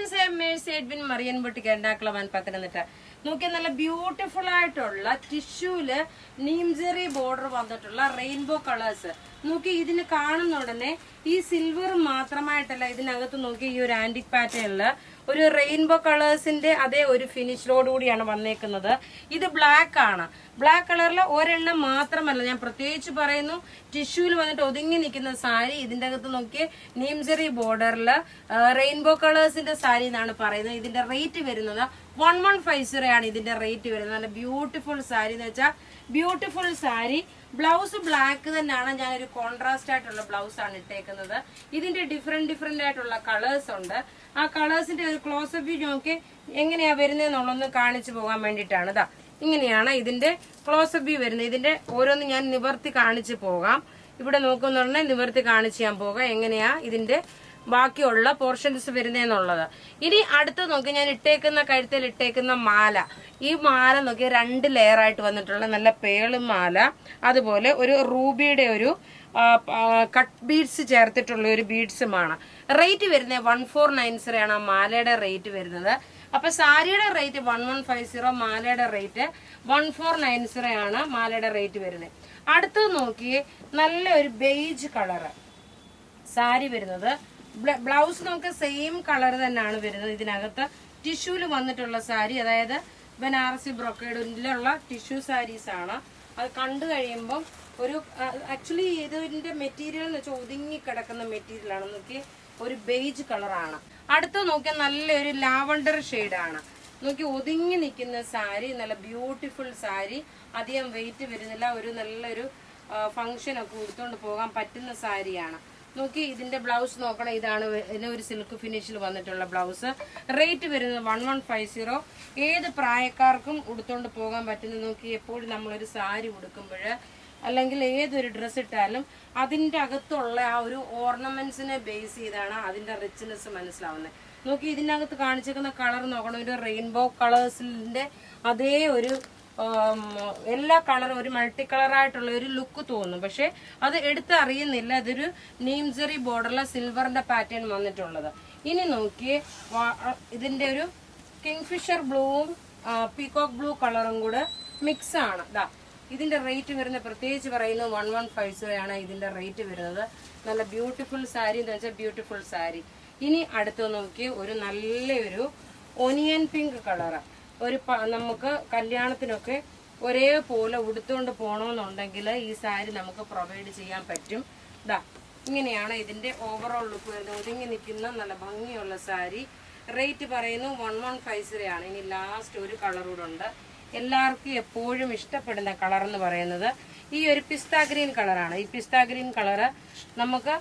Friends, I am Mercy Edwin Marian boutique Ernakulam Pathanamthitta. നോക്കിയ നല്ല beautiful ആയിട്ടുള്ള ടിഷ്യൂല് നീംജെറി ബോർഡർ വന്നിട്ടുള്ള റെയിൻബോ കളേഴ്സ്. നോക്കി ഇതിന് കാണുന്ന ഉടനെ ഈ സിൽവർ മാത്രമായിട്ടല്ല, ഇതിനകത്ത് നോക്കി ഈ ഒരു ആന്റിക് പാറ്റേണില് ഒരു റെയിൻബോ കളേഴ്സിന്റെ അതേ ഒരു ഫിനിഷിലോടുകൂടിയാണ് വന്നേക്കുന്നത്. ഇത് ബ്ലാക്ക് ആണ്. ബ്ലാക്ക് കളറിൽ ഒരെണ്ണം മാത്രമല്ല, ഞാൻ പ്രത്യേകിച്ച് പറയുന്നു, ടിഷ്യൂല് വന്നിട്ട് ഒതുങ്ങി നിൽക്കുന്ന സാരി. ഇതിന്റെ അകത്ത് നോക്കി നീംജെറി ബോർഡറിൽ റെയിൻബോ കളേഴ്സിന്റെ സാരി എന്നാണ് പറയുന്നത്. ഇതിന്റെ റേറ്റ് വരുന്നത് 1150 ആണ്. ഇതിന്റെ റേറ്റ് വരുന്നത്. നല്ല ബ്യൂട്ടിഫുൾ സാരി എന്ന് വെച്ചാൽ ബ്യൂട്ടിഫുൾ സാരി. ബ്ലൗസ് ബ്ലാക്ക് തന്നെയാണ്. ഞാനൊരു കോൺട്രാസ്റ്റ് ആയിട്ടുള്ള ബ്ലൗസ് ആണ് ഇട്ടേക്കുന്നത്. ഇതിന്റെ ഡിഫറെന്റ് ആയിട്ടുള്ള കളേഴ്സ് ഉണ്ട്. ആ കളേഴ്സിന്റെ ഒരു ക്ലോസപ്പ് വ്യൂ നോക്കി എങ്ങനെയാ വരുന്നതെന്നുള്ളൊന്ന് കാണിച്ചു പോകാൻ വേണ്ടിയിട്ടാണ്. ഇതാ ഇങ്ങനെയാണ് ഇതിന്റെ ക്ലോസപ്പ് വ്യൂ വരുന്നത്. ഇതിന്റെ ഓരോന്ന് ഞാൻ നിവർത്തി കാണിച്ചു പോകാം. ഇവിടെ നോക്കുന്നുണ്ടെ നിവർത്തി കാണിച്ചു ഞാൻ പോകാം എങ്ങനെയാ ഇതിന്റെ ബാക്കിയുള്ള പോർഷൻസ് വരുന്നതെന്നുള്ളത്. ഇനി അടുത്ത് നോക്കി ഞാൻ ഇട്ടേക്കുന്ന കഴുത്തിൽ ഇട്ടേക്കുന്ന മാല. ഈ മാല നോക്കി 2 ലെയർ ആയിട്ട് വന്നിട്ടുള്ള നല്ല പേളും മാല, അതുപോലെ ഒരു റൂബിയുടെ ഒരു കട്ട് ബീഡ്സ് ചേർത്തിട്ടുള്ള ഒരു ബീഡ്സുമാണ്. റേറ്റ് വരുന്നത് 1490 ആണ് ആ മാലയുടെ റേറ്റ് വരുന്നത്. അപ്പൊ സാരിയുടെ റേറ്റ് 1150, മാലയുടെ റേറ്റ് 1490 ആണ് മാലയുടെ റേറ്റ് വരുന്നത്. അടുത്തത് നോക്കിയേ, നല്ല ഒരു ബേജ് കളറ് സാരി വരുന്നത്. ബ്ലൗസ് നമുക്ക് സെയിം കളർ തന്നെയാണ് വരുന്നത്. ഇതിനകത്ത് ടിഷ്യൂല് വന്നിട്ടുള്ള സാരി, അതായത് ബനാറസി ബ്രൊക്കേഡിലുള്ള ടിഷ്യൂ സാരീസ് ആണ്. അത് കണ്ടു കഴിയുമ്പോൾ ഒരു ആക്ച്വലി ഇതിന്റെ മെറ്റീരിയൽ എന്ന് വെച്ചാൽ ഒതുങ്ങി കിടക്കുന്ന മെറ്റീരിയൽ ആണ്. നോക്കി ഒരു ബേജ് കളറാണ്. അടുത്ത നോക്കിയാൽ നല്ലൊരു ലാവണ്ടർ ഷെയ്ഡാണ്. നോക്കി ഒതുങ്ങി നിൽക്കുന്ന സാരി, നല്ല ബ്യൂട്ടിഫുൾ സാരി. അധികം വെയിറ്റ് വരുന്നില്ല. ഒരു നല്ലൊരു ഫംഗ്ഷൻ ഒക്കെ ഉടുത്തോണ്ട് പോകാൻ പറ്റുന്ന സാരിയാണ്. നോക്കി ഇതിന്റെ ബ്ലൗസ് നോക്കണം. ഇതാണ് ഒരു സിൽക്ക് ഫിനിഷിൽ വന്നിട്ടുള്ള ബ്ലൗസ്. റേറ്റ് വരുന്നത് 1150. ഏത് പ്രായക്കാർക്കും ഉടുത്തോണ്ട് പോകാൻ പറ്റുന്ന. നോക്കി എപ്പോഴും നമ്മളൊരു സാരി ഉടുക്കുമ്പോൾ അല്ലെങ്കിൽ ഏതൊരു ഡ്രസ്സ് ഇട്ടാലും അതിന്റെ അകത്തുള്ള ആ ഒരു ഓർണമെന്റ്സിനെ ബേസ് ചെയ്താണ് അതിന്റെ റിച്ച്നെസ് മനസ്സിലാവുന്നത്. നോക്കി ഇതിനകത്ത് കാണിച്ചിരിക്കുന്ന കളർ നോക്കണം. ഒരു റെയിൻബോ കളേഴ്സിന്റെ അതേ ഒരു എല്ലാ കളറും ഒരു മൾട്ടി കളറായിട്ടുള്ള ഒരു ലുക്ക് തോന്നും. പക്ഷെ അത് എടുത്തറിയുന്നില്ല. അതൊരു നീംജെറി ബോർഡറിലെ സിൽവറിന്റെ പാറ്റേൺ വന്നിട്ടുള്ളത്. ഇനി നോക്കിയേ, ഇതിന്റെ ഒരു കിങ്ഫിഷർ ബ്ലൂവും പീകോക്ക് ബ്ലൂ കളറും കൂടെ മിക്സ് ആണ്. ഇതാ ഇതിന്റെ റേറ്റ് വരുന്നത് പ്രത്യേകിച്ച് പറയുന്നത് 1150 ആണ് ഇതിന്റെ റേറ്റ് വരുന്നത്. നല്ല ബ്യൂട്ടിഫുൾ സാരി എന്ന് വെച്ചാൽ ബ്യൂട്ടിഫുൾ സാരി. ഇനി അടുത്ത് നോക്കിയേ, ഒരു നല്ലൊരു ഒനിയൻ പിങ്ക് കളറ്. ഒരു നമുക്ക് കല്യാണത്തിനൊക്കെ ഒരേപോലെ ഉടുത്തുകൊണ്ട് പോകണമെന്നുണ്ടെങ്കിൽ ഈ സാരി നമുക്ക് പ്രൊവൈഡ് ചെയ്യാൻ പറ്റും. ഇതാ ഇങ്ങനെയാണ് ഇതിന്റെ ഓവറോൾ ലുക്ക് വരുന്നത്. ഒതുങ്ങി നിൽക്കുന്ന നല്ല ഭംഗിയുള്ള സാരി. റേറ്റ് പറയുന്നു 1150 ആണ്. ഇനി ലാസ്റ്റ് ഒരു കളർ കൂടെ ഉണ്ട്. എല്ലാവർക്കും എപ്പോഴും ഇഷ്ടപ്പെടുന്ന കളർ എന്ന് പറയുന്നത് ഈ ഒരു പിസ്ത ഗ്രീൻ കളറാണ്. ഈ പിസ്ത ഗ്രീൻ കളറ് നമുക്ക്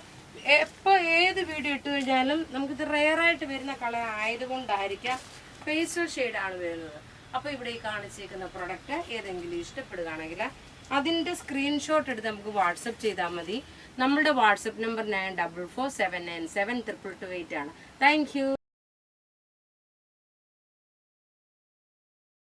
എപ്പോൾ ഏത് വീഡിയോ ഇട്ട് കഴിഞ്ഞാലും നമുക്കിത് റെയറായിട്ട് വരുന്ന കളർ ആയതുകൊണ്ടായിരിക്കാം പേസ്റ്റൽ ഷെയ്ഡാണ് വരുന്നത്. അപ്പോൾ ഇവിടെ ഈ കാണിച്ചേക്കുന്ന പ്രൊഡക്റ്റ് ഏതെങ്കിലും ഇഷ്ടപ്പെടുകയാണെങ്കിൽ അതിൻ്റെ സ്ക്രീൻഷോട്ട് എടുത്ത് നമുക്ക് വാട്സപ്പ് ചെയ്താൽ മതി. നമ്മളുടെ വാട്സപ്പ് നമ്പർ 9447972228 ആണ്. Thank you.